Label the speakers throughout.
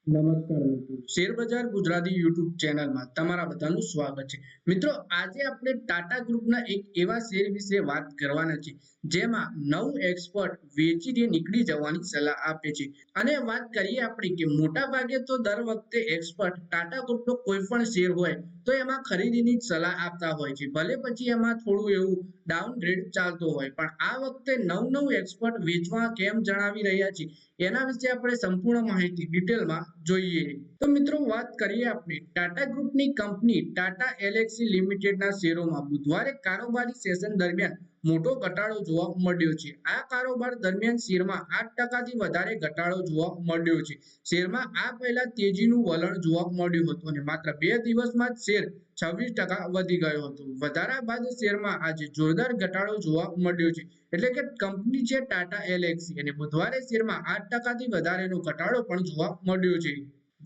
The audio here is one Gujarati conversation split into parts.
Speaker 1: નમસ્કાર મિત્રો, શેર બજાર ગુજરાતી યુટ્યુબ ચેનલમાં તમારા બધાનું સ્વાગત છે. મિત્રો, આજે આપણે ટાટા ગ્રુપના એક એવા શેર વિશે વાત કરવાના છે જેમાં નવ એક્સપર્ટ વેચીને નીકળી જવાની સલાહ આપે છે. અને વાત કરીએ આપણે કે મોટા ભાગે તો દર વખતે એક્સપર્ટ ટાટા ગ્રુપનો કોઈ પણ શેર હોય તો એમાં ખરીદીની જ સલાહ આપતા હોય છે. ભલે પછી એમાં થોડું એવું ડાઉનગ્રેડ ચાલતો હોય, પણ આ વખતે નવ એક્સપર્ટ વેચવા કેમ જણાવી રહ્યા છે એના વિશે આપણે સંપૂર્ણ માહિતી ડિટેલમાં જોઈએ. તો મિત્રો, વાત કરીએ આપણે ટાટા ગ્રુપની કંપની ટાટા એલ્ક્સી લિમિટેડના શેરોમાં બુધવારે કારોબારી સેશન દરમિયાન મોટો ઘટાડો જોવા મળ્યો છે. આ કારોબાર દરમિયાન શેરમાં 8% થી વધારે ઘટાડો જોવા મળ્યો છે. શેરમાં આ પહેલા તેજીનું વલણ જોવા મળ્યું હતું અને માત્ર 2 દિવસમાં જ શેર 26% વધી ગયો હતો. વધારા બાદ શેરમાં આજે જોરદાર ઘટાડો જોવા મળ્યો છે. એટલે કે કંપની છે ટાટા એલ્ક્સી અને બુધવારે શેરમાં 8% થી વધારેનો ઘટાડો પણ જોવા મળ્યો છે.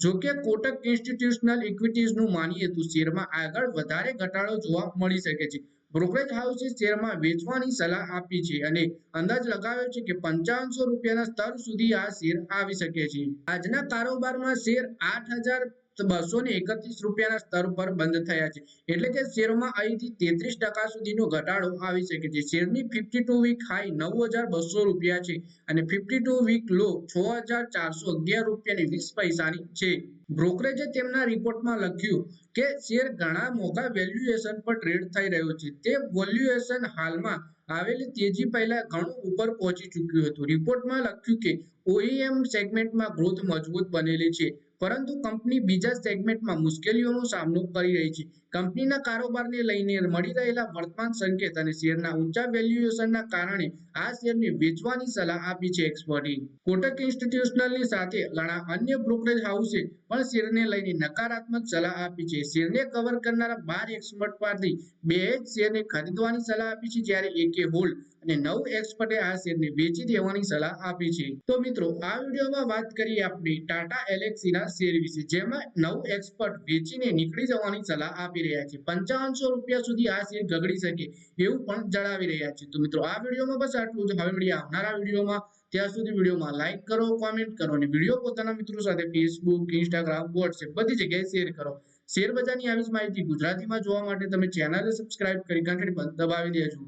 Speaker 1: જોકે કોટક ઇન્સ્ટિટ્યુશનલ ઇક્વિટીઝનું માનીએ તો શેરમાં આગળ વધારે ઘટાડો જોવા મળી શકે છે. બ્રોકરેજ હાઉસે શેરમાં વેચવાની સલાહ આપી છે અને અંદાજ લગાવ્યો છે કે ₹5500 સ્તર સુધી આ શેર આવી શકે છે. આજના કારોબારમાં શેર ₹8231 સ્તર પર બંધ થયા છે. એટલે કે શેરમાં અહીંથી 33% સુધીનો ઘટાડો આવી શકે છે. શેરની 52 વીક હાઈ ₹9200 છે અને 52 વીક લો ₹6411.20 છે. બ્રોકરેજે તેમના રિપોર્ટમાં લખ્યું કે શેર ઘણા મોંઘા વેલ્યુએશન પર ટ્રેડ થઈ રહ્યો છે. તે વેલ્યુએશન હાલમાં આવેલી તેજી પહેલા ઘણું ઉપર પહોંચી ચૂક્યું હતું. રિપોર્ટમાં લખ્યું કે ઓઈએમ સેગમેન્ટમાં ગ્રોથ મજબૂત બનેલી છે, પરંતુ કંપની બીજા સેગમેન્ટમાં મુશ્કેલીઓનો સામનો કરી રહી છે. કંપનીના કારોબારને લઈને મળી રહેલા વર્તમાન સંકેત અને શેરના ઊંચા વેલ્યુએશનના કારણે આ શેરને વેચવાની સલાહ આપી છે એક્સપર્ટે. કોટક ઇન્સ્ટિટ્યુશનલની સાથે ઘણા અન્ય બ્રોકરેજ હાઉસે પણ શેરને લઈને નકારાત્મક સલાહ આપી છે. શેરને કવર કરનારા 12 એક્સપર્ટ પાસેથી 2 જ શેરને ખરીદવાની સલાહ આપી છે, જ્યારે એકે હોલ્ડ અને 9 એક્સપર્ટે આ શેરને વેચી દેવાની સલાહ આપી છે. તો મિત્રો, આ વિડીયોમાં વાત કરીએ આપણે ટાટા એલ્ક્સીના શેર વિશે, જેમાં 9 એક્સપર્ટ વેચીને નીકળી જવાની સલાહ આપી રહ્યા છે. ₹5500 સુધી આ શેર ગગડી શકે એવું પણ જણાવી રહ્યા છે. તો મિત્રો, આ વિડીયોમાં બસ આટલું જ. હવે મળીએ આવનારા વિડીયોમાં. ત્યાં સુધી વિડીયોમાં લાઈક કરો, કોમેન્ટ કરો અને વિડીયો પોતાના મિત્રો સાથે ફેસબુક, ઇન્સ્ટાગ્રામ, વોટ્સએપ બધી જગ્યાએ શેર કરો. શેર બજારની આવી જ માહિતી ગુજરાતીમાં જોવા માટે તમે ચેનલને સબસ્ક્રાઇબ કરી ઘંટડી પર દબાવી દેજો.